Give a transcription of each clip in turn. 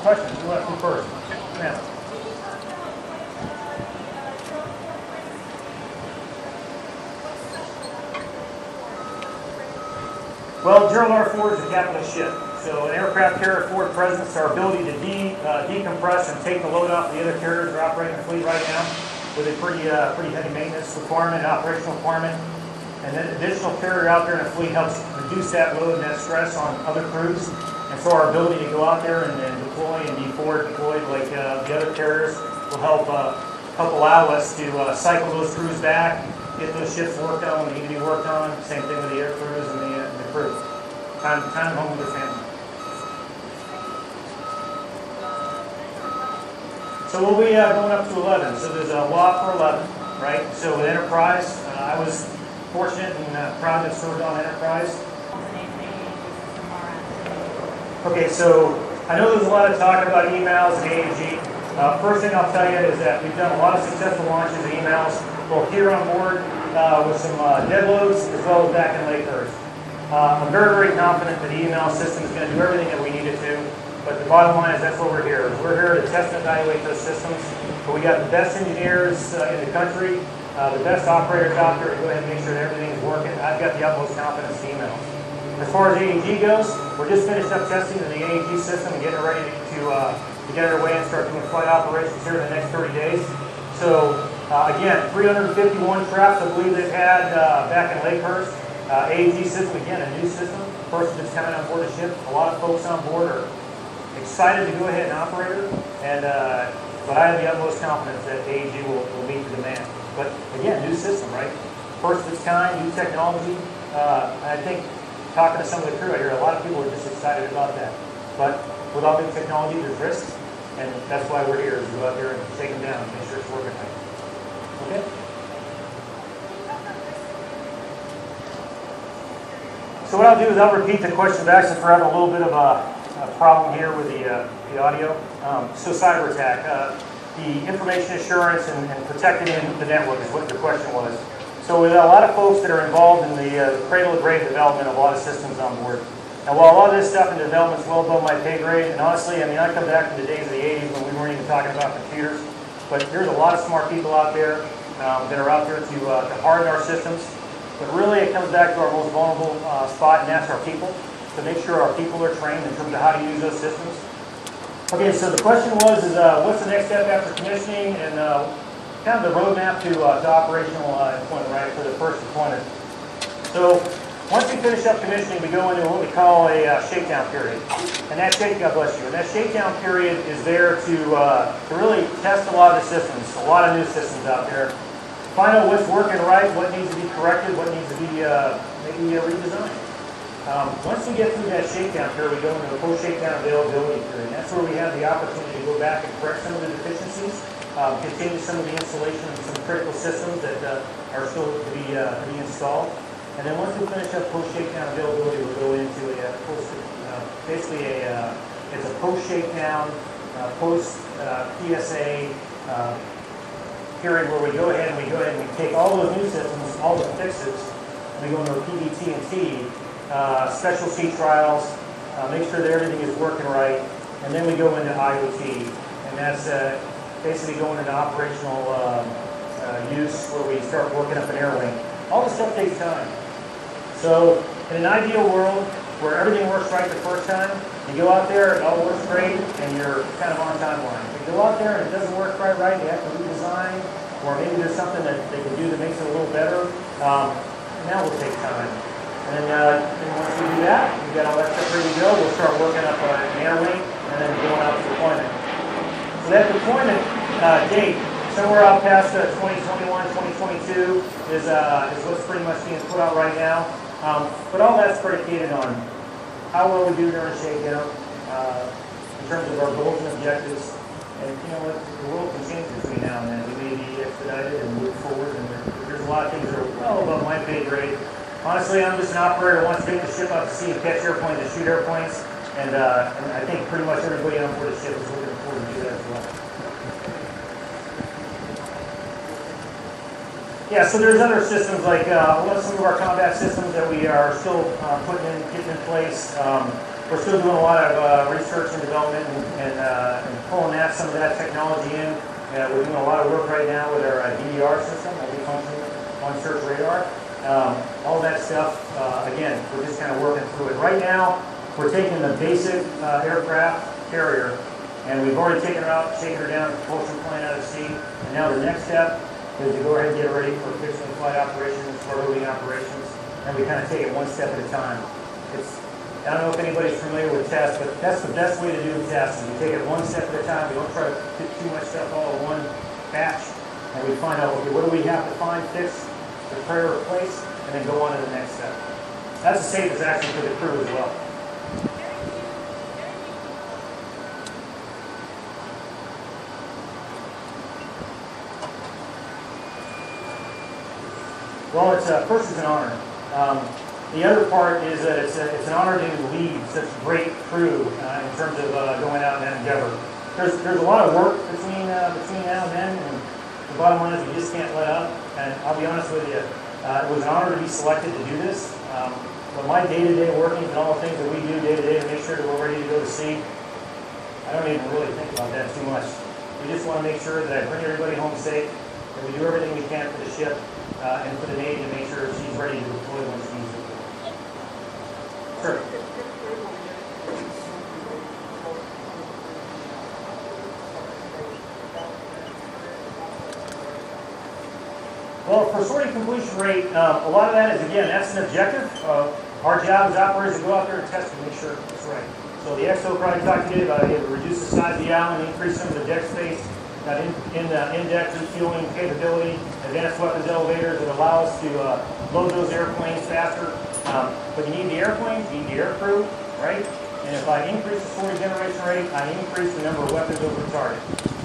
questions? Who wants to go first? Ma'am. Well, Gerald R is a capital ship. So an aircraft carrier forward presence, our ability to decompress and take the load off the other carriers that are operating the fleet right now with a pretty heavy maintenance requirement and operational requirement. And then additional carrier out there in the fleet helps reduce that load and that stress on other crews. And so our ability to go out there and deploy and be forward deployed like the other carriers will help allow us to cycle those crews back, get those ships worked on when they need to be worked on. Same thing with the air crews and the crew. Time home with their family. So we'll be going up to 11. So there's a law for 11, right? So with Enterprise, I was fortunate and proud to have served on Enterprise. Okay, so I know there's a lot of talk about emails and AAG. First thing I'll tell you is that we've done a lot of successful launches of emails, both here on board with some dead loads as well as back in Lakehurst. I'm very, very confident that the email system is going to do everything that we need it to. But the bottom line is that's what we're here. We're here to test and evaluate those systems. But we got the best engineers in the country, the best operators out there to go ahead and make sure that everything is working. I've got the utmost confidence in emails. As far as AAG goes, we're just finished up testing the AAG system and getting ready to get underway and start doing flight operations here in the next 30 days. So again, 351 traps I believe they've had back in Lakehurst. AAG system, again, a new system. First of its kind on board the ship. A lot of folks on board are excited to go ahead and operate it, but I have the utmost confidence that AAG will meet the demand. But again, new system, right? First of its kind, new technology. I think talking to some of the crew, I hear a lot of people are just excited about that. But with all new technology, there's risks, and that's why we're here, to go out there and take them down and make sure it's working right. Okay? So what I'll do is I'll repeat the question back since we're having a little bit of a problem here with the audio. So cyber attack, the information assurance and protecting the network is what your question was. So with a lot of folks that are involved in the cradle-to-grave development of a lot of systems on board. Now while a lot of this stuff in development is well above my pay grade, and honestly, I mean, I come back from the days of the 80s when we weren't even talking about computers, but there's a lot of smart people out there that are out there to harden our systems. But really it comes back to our most vulnerable spot, and that's our people. To make sure our people are trained in terms of how to use those systems. Okay, so the question was, what's the next step after commissioning and kind of the roadmap to operational deployment, right, for the first deployment. So once we finish up commissioning, we go into what we call a shakedown period. And that God bless you. And that shakedown period is there to really test a lot of the systems, a lot of new systems out there. Find out what's working right, what needs to be corrected, what needs to be maybe redesigned. Once we get through that shakedown period, we go into the post-shakedown availability period. That's where we have the opportunity to go back and correct some of the deficiencies, continue some of the installation of some critical systems that are still to be installed. And then once we finish up post-shakedown availability, we'll go into a it's a post-shakedown, post-PSA period where we go ahead and we take all those new systems, all the fixes, and we go into a PBT&T, special seat trials, make sure that everything is working right, and then we go into IoT, and that's basically going into operational use where we start working up an air wing. All this stuff takes time. So in an ideal world where everything works right the first time, you go out there, it all works great, and you're kind of on timeline. If you go out there and it doesn't work quite right, you have to redesign, or maybe there's something that they can do that makes it a little better, that will take time. And then once we do that, we've got all that stuff ready to go, we'll start working up an air wing, and then going out to deployment. So that deployment date, somewhere out past 2021, 2022 is what's pretty much being put out right now. But all that's predicated on how well we do during a shakedown, in terms of our goals and objectives. And you know what, the world can change between now and then. We may be expedited and move forward, and there's a lot of things that are well above my pay grade. Honestly, I'm just an operator who wants to take the ship out to sea and catch airplanes and shoot airplanes. And I think pretty much everybody on board the ship is looking forward to do that as well. Yeah, so there's other systems like some of our combat systems that we are still getting in place. We're still doing a lot of research and development and pulling some of that technology in. We're doing a lot of work right now with our DDR system, multifunction on search radar. All that stuff, again, we're just kind of working through it. Right now, we're taking the basic aircraft carrier, and we've already taken her out, shaken her down, propulsion plane out of sea. And now the next step is to go ahead and get ready for fixed flight operations, roving operations, and we kind of take it one step at a time. I don't know if anybody's familiar with tests, but that's the best way to do tests. We take it one step at a time. We don't try to get too much stuff all in one batch, and we find out, okay, what do we have to find, fix, repair, replace, and then go on to the next step. That's the safest action for the crew as well. Well, first it's an honor. The other part is that it's an honor to lead such a great crew in terms of going out in that endeavor. There's a lot of work between now and then, and the bottom line is we just can't let up. And I'll be honest with you, it was an honor to be selected to do this. But my day-to-day workings and all the things that we do day-to-day to make sure that we're ready to go to sea, I don't even really think about that too much. We just want to make sure that I bring everybody home safe, that we do everything we can for the ship and for the Navy to make sure she's ready to deploy when she needs to. Sure. Well, for sortie completion rate, a lot of that is, again, that's an objective. Our job as operators to go out there and test and make sure it's right. So the XO probably talked to you about it, reduce the size of the island, increase some of the deck space, got in-deck refueling capability, advanced weapons elevators that allow us to load those airplanes faster. But you need the airplanes, you need the air crew, right? And if I increase the sortie generation rate, I increase the number of weapons over the target.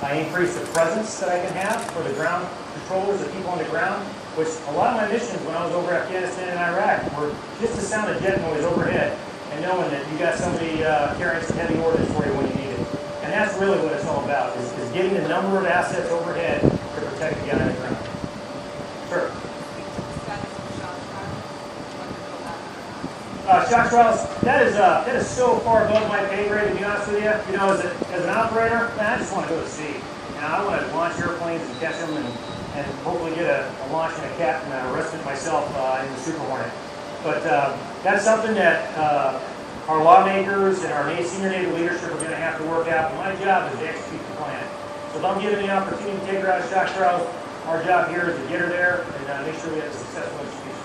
I increase the presence that I can have for the ground controllers, the people on the ground, which a lot of my missions when I was over Afghanistan and Iraq were just the sound of jet noise overhead and knowing that you got somebody carrying some heavy ordnance for you when you need it. And that's really what it's all about, is getting the number of assets overhead to protect the guy on the ground. Sure. Shock trials, that is so far above my pay grade, to be honest with you. You know, as an operator, man, I just want to go to sea. You know, I want to launch airplanes and catch them and hopefully get a launch and a cap and a respite myself in the Super Hornet. But that's something that our lawmakers and our senior Navy leadership are going to have to work out. My job is to execute the plan. So if I'm given the opportunity to take her out of shock trials, our job here is to get her there and make sure we have a successful execution.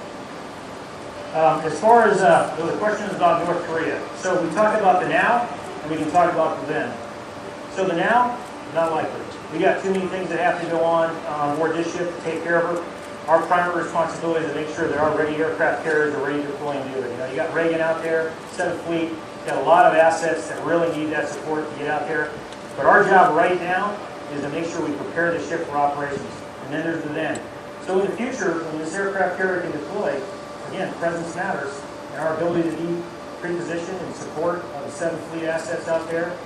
As far as the questions about North Korea, so we talked about the now, and we can talk about the then. So the now, not likely. We got too many things that have to go on board this ship to take care of her. Our primary responsibility is to make sure that our ready aircraft carriers are ready to deploy and do it. You know, you got Reagan out there, 7th Fleet, got a lot of assets that really need that support to get out there. But our job right now is to make sure we prepare the ship for operations. And then there's the then. So in the future, when this aircraft carrier can deploy, again, presence matters, and our ability to be pre-positioned in support of the 7th Fleet assets out there,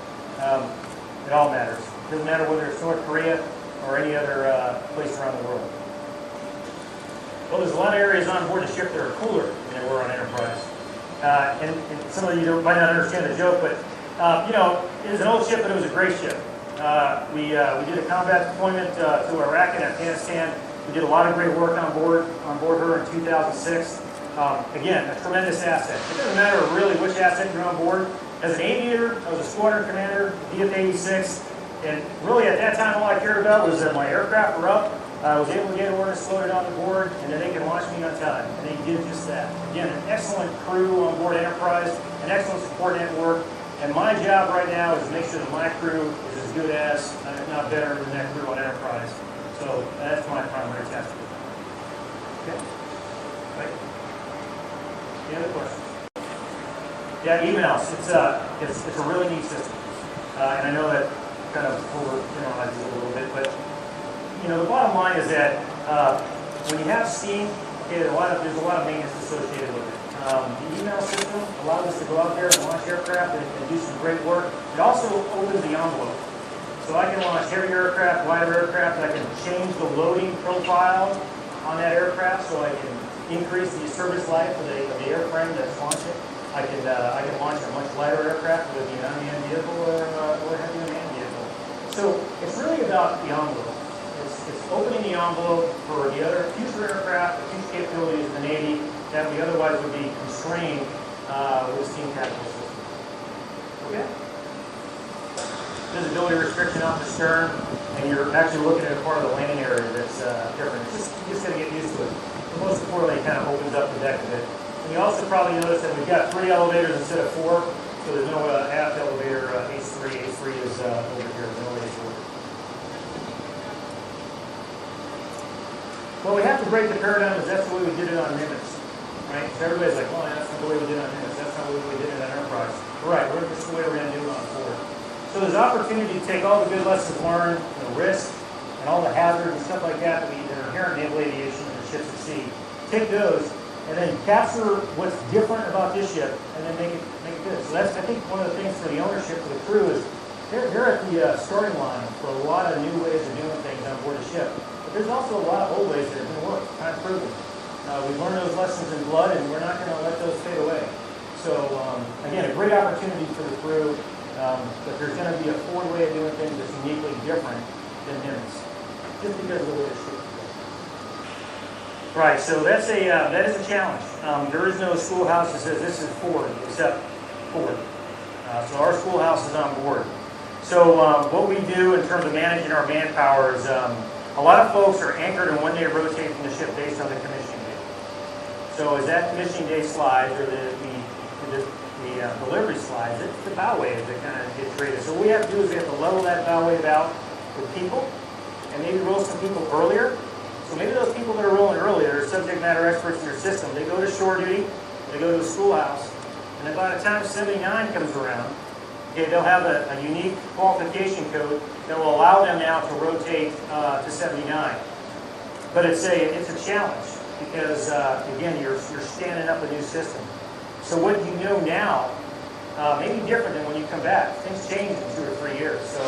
it all matters. It doesn't matter whether it's North Korea or any other place around the world. Well, there's a lot of areas on board the ship that are cooler than they were on Enterprise. And some of you might not understand the joke, but you know, it was an old ship, but it was a great ship. We did a combat deployment to Iraq and Afghanistan. We did a lot of great work on board her in 2006. Again, a tremendous asset. It doesn't matter really which asset you're on board. As an aviator, I was a squadron commander, DF-86, and really at that time all I cared about was that my aircraft were up. I was able to get ordnance loaded on the board, and then they could launch me on time. And they did just that. Again, an excellent crew on board Enterprise, an excellent support network. And my job right now is to make sure that my crew is as good as, if not better, than that crew on Enterprise. So that's my primary task. Okay. Right. Any other questions? Yeah, emails. It's a really neat system, and I know that kind of overgeneralizes it a little bit, but you know, the bottom line is that when you have steam, okay, there's a lot of maintenance associated with it. The email system allows us to go out there and launch aircraft and do some great work. It also opens the envelope. So I can launch heavier aircraft, lighter aircraft. I can change the loading profile on that aircraft so I can increase the service life of the airframe that's launching. I can launch a much lighter aircraft, whether it be an unmanned vehicle or a heavy unmanned vehicle. So it's really about the envelope. It's opening the envelope for the other future aircraft, the future capabilities of the Navy that we otherwise would be constrained with the steam capital system. Okay? Visibility restriction off the stern, and you're actually looking at a part of the landing area that's different. You just got to get used to it. But most importantly, it kind of opens up the deck a bit. And you also probably notice that we've got 3 elevators instead of 4, so there's no aft elevator H3. H3 is over here, no H4. Well, we have to break the paradigm because that's the way we did it on Nimitz, right? So everybody's like, well, that's not the way we did it on Nimitz. That's not the way we did it on Enterprise. Right, this is the way we're going to do it on Ford. So there's opportunity to take all the good lessons learned, risk, and all the hazards and stuff like that that are inherent in naval aviation and ships at sea. Take those, and then capture what's different about this ship, and then make it good. So that's, I think, one of the things for the ownership, for the crew, is they're at the starting line for a lot of new ways of doing things on board a ship. But there's also a lot of old ways that are going to work, kind of proven. We've learned those lessons in blood, and we're not going to let those fade away. So, again, a great opportunity for the crew. But there's going to be a Ford way of doing things that's uniquely different than Nimitz, just because of the way the ship is. Right, so that is a challenge. There is no schoolhouse that says this is Ford, except Ford. So our schoolhouse is on board. So what we do in terms of managing our manpower is a lot of folks are anchored in when they rotate from the ship based on the commissioning date. So as that commissioning day slides, or the delivery slides, it's the bow wave that kind of get traded. So what we have to do is we have to level that bow wave out with people, and maybe roll some people earlier. So maybe those people that are rolling earlier are subject matter experts in their system. They go to shore duty, they go to the schoolhouse, and then by the time 79 comes around, okay, they'll have a unique qualification code that will allow them now to rotate to 79. But it's a challenge because, again, you're standing up a new system. So what you know now may be different than when you come back. Things change in 2 or 3 years. So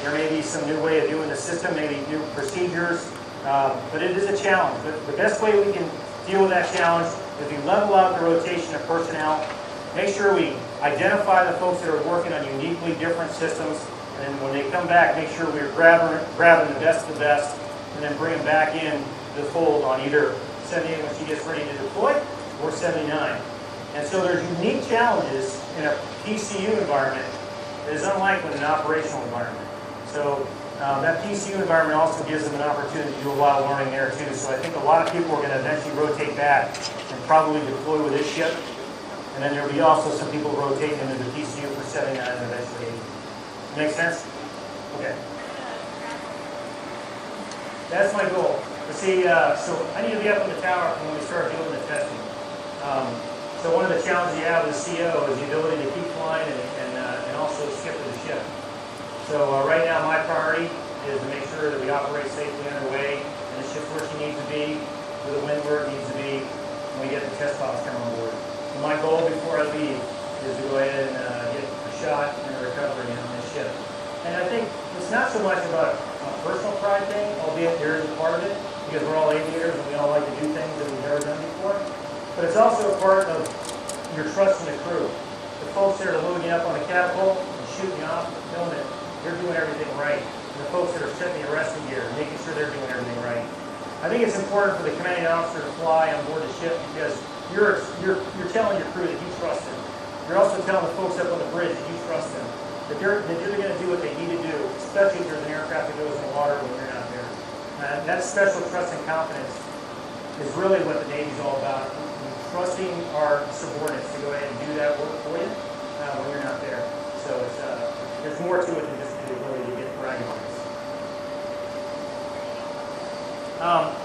there may be some new way of doing the system, maybe new procedures, but it is a challenge. But the best way we can deal with that challenge is we level out the rotation of personnel, make sure we identify the folks that are working on uniquely different systems, and then when they come back, make sure we're grabbing the best of the best, and then bring them back in the fold on either 78 when she gets ready to deploy, or 79. And so there's unique challenges in a PCU environment that is unlike in an operational environment. So that PCU environment also gives them an opportunity to do a lot of learning there too. So I think a lot of people are going to eventually rotate back and probably deploy with this ship. And then there will be also some people rotating into the PCU for 79 and eventually 80. Make sense? Okay. That's my goal. But see, so I need to be up in the tower when we start doing the testing. So one of the challenges you have as a CO is the ability to keep flying and also skip to the ship. So right now my priority is to make sure that we operate safely underway and the ship's where she needs to be, with the wind where it needs to be, when we get the test pilots come on board. And my goal before I leave is to go ahead and get a shot and a recovery on this ship. And I think it's not so much about a personal pride thing, albeit there is a part of it, because we're all aviators and we all like to do things that we've never done before. But it's also a part of your trust in the crew. The folks that are loading you up on a catapult and shooting you off, knowing that they're doing everything right. And the folks that are setting the arresting gear, making sure they're doing everything right. I think it's important for the commanding officer to fly on board the ship because you're telling your crew that you trust them. You're also telling the folks up on the bridge that you trust them. That they're going to do what they need to do, especially if there's an aircraft that goes in the water when you're not there. That special trust and confidence is really what the Navy's all about. Trusting our subordinates to go ahead and do that work for you when you're not there. So there's more to it than just the ability to get bragging rights.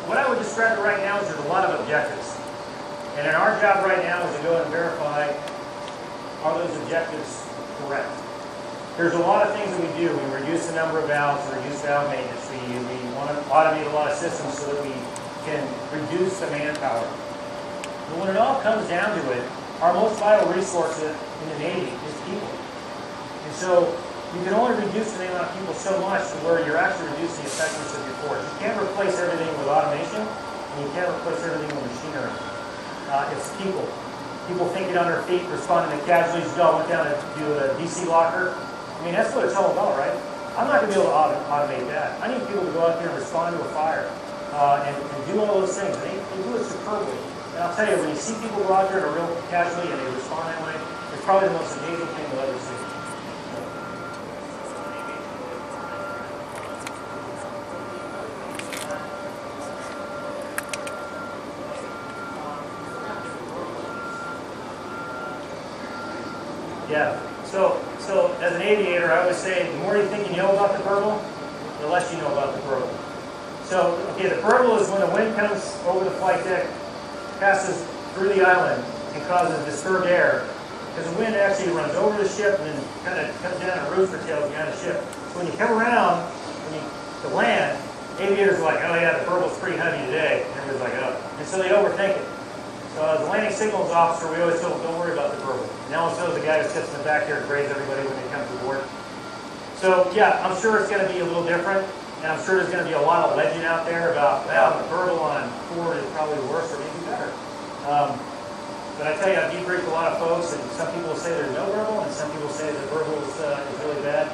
What I would describe right now is there's a lot of objectives. And our job right now is to go and verify, are those objectives correct? There's a lot of things that we do. We reduce the number of valves, we reduce valve maintenance, we want to automate a lot of systems so that we can reduce the manpower. But when it all comes down to it, our most vital resource in the Navy is people. And so you can only reduce the amount of people so much to where you're actually reducing the effectiveness of your force. You can't replace everything with automation, and you can't replace everything with machinery. It's people. people thinking on their feet, responding to casualties. Y'all went down to do a DC locker. I mean, that's what it's all about, right? I'm not going to be able to automate that. I need people to go out there and respond to a fire and do all those things. They do it superbly. And I'll tell you, when you see people go out there in a real casualty and they respond that way, it's probably the most amazing thing you'll ever see. Yeah, so as an aviator, I always say, the more you think you know about the burble, the less you know about the burble. So, okay, the burble is when the wind comes over the flight deck, passes through the island, and causes disturbed air, because the wind actually runs over the ship and then kind of comes down and rooster tails behind the ship. So when you come around, to land, aviators are like, oh yeah, the burble's pretty heavy today. And everybody's like, oh. And so they overthink it. So as a landing signals officer, we always tell them, don't worry about the burble. Now so is the guy who sits in the back there and grades everybody when they come to board. So yeah, I'm sure it's going to be a little different, and I'm sure there's going to be a lot of legend out there about, well, the burble on Ford is probably worse or maybe better. But I tell you, I've debriefed a lot of folks, and some people say there's no burble, and some people say the burble is really bad.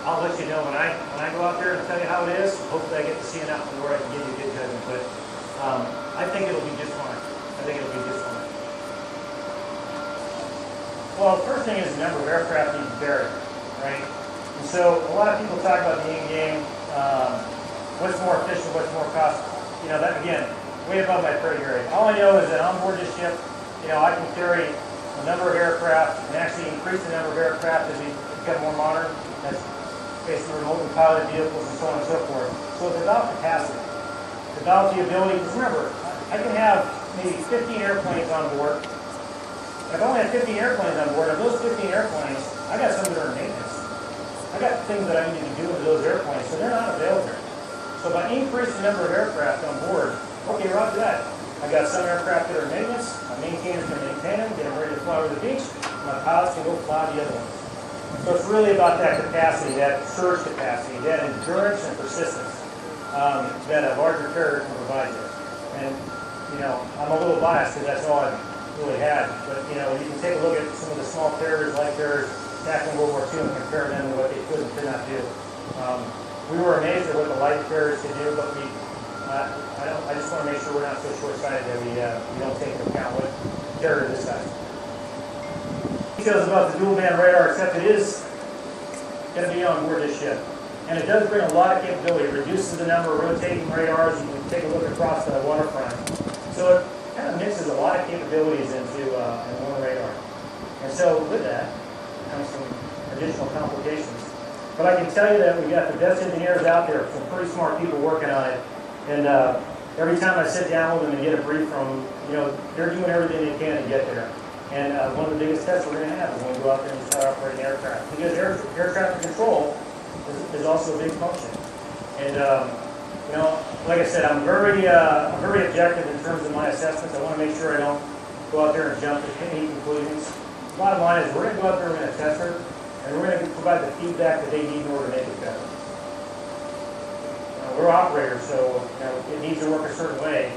I'll let you know when I go out there and tell you how it is. Hopefully I get to see it out from where I can give you a good judgment, but I think it'll be just fine. I think it'll be just fine. Well, the first thing is the number of aircraft needs to vary, right? And so a lot of people talk about the end game, what's more efficient, what's more cost. You know, that again, way above my pay grade. All I know is that on board this ship, you know, I can carry a number of aircraft and actually increase the number of aircraft as we become more modern. That's basically remotely piloted vehicles and so on and so forth. So it's about capacity. It's about the ability, because remember, I can have maybe 15 airplanes on board. If I only have 15 airplanes on board, of those 15 airplanes, I got some that are in maintenance. I got things that I need to do with those airplanes, so they're not available. So if I increase the number of aircraft on board, okay, roger that. I got some aircraft that are in maintenance, my maintainers can maintain them, get them ready to fly over the beach, and my pilots can go fly the other ones. So it's really about that capacity, that surge capacity, that endurance and persistence that a larger carrier can provide you. And, you know, I'm a little biased because that's all I've really had. But, you know, you can take a look at some of the small carriers, light carriers, back in World War II and compare them to what they could and could not do. We were amazed at what the light carriers could do, but I just want to make sure we're not so short-sighted that we don't take into account what carrier this size. Details about the dual band radar, except it is going to be on board this ship. And it does bring a lot of capability. It reduces the number of rotating radars. You can take a look across the waterfront. So it kind of mixes a lot of capabilities into one radar. And so with that comes some additional complications. But I can tell you that we've got the best engineers out there, some pretty smart people working on it. And every time I sit down with them and get a brief from them, you know, they're doing everything they can to get there. And one of the biggest tests we're going to have is when we go out there and start operating aircraft. Because air traffic control is also a big function. And, you know, like I said, I'm very objective in terms of my assessments. I want to make sure I don't go out there and jump to any conclusions. Bottom line is we're going to go out there and we're going to test her, and we're going to provide the feedback that they need in order to make it better. We're operators, so you know, it needs to work a certain way.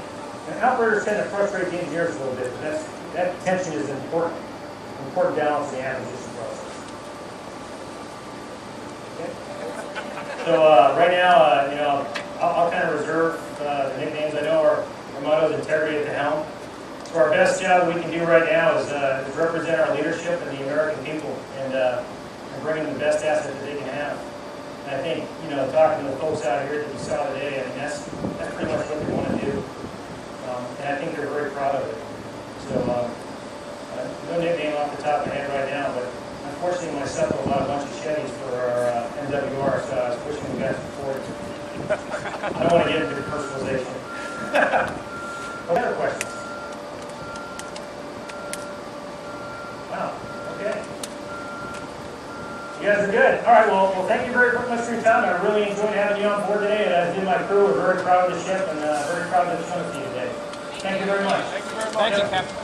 And operators tend to frustrate the engineers a little bit, but that tension is important balance in the acquisition process. Okay. So right now, you know, I'll kind of reserve the nicknames. I know our motto is integrity at the helm. So our best job we can do right now is represent our leadership and the American people, and bring them the best asset that they can have. And I think, you know, talking to the folks out here that you saw today, I mean, that's pretty much what they want to do. And I think they're very proud of it. So, no nickname off the top of my head right now, but unfortunately myself bought a bunch of Chevys for our MWR, so I was pushing the guys forward. I don't want to get into the personalization. Okay, other questions? Wow, okay. You guys are good. All right, well, thank you very much for your time. I really enjoyed having you on board today, and as did my crew. We're very proud of the ship and very proud to have shown it to you today. Thank you very much. Thank you very much. Thank you, Captain.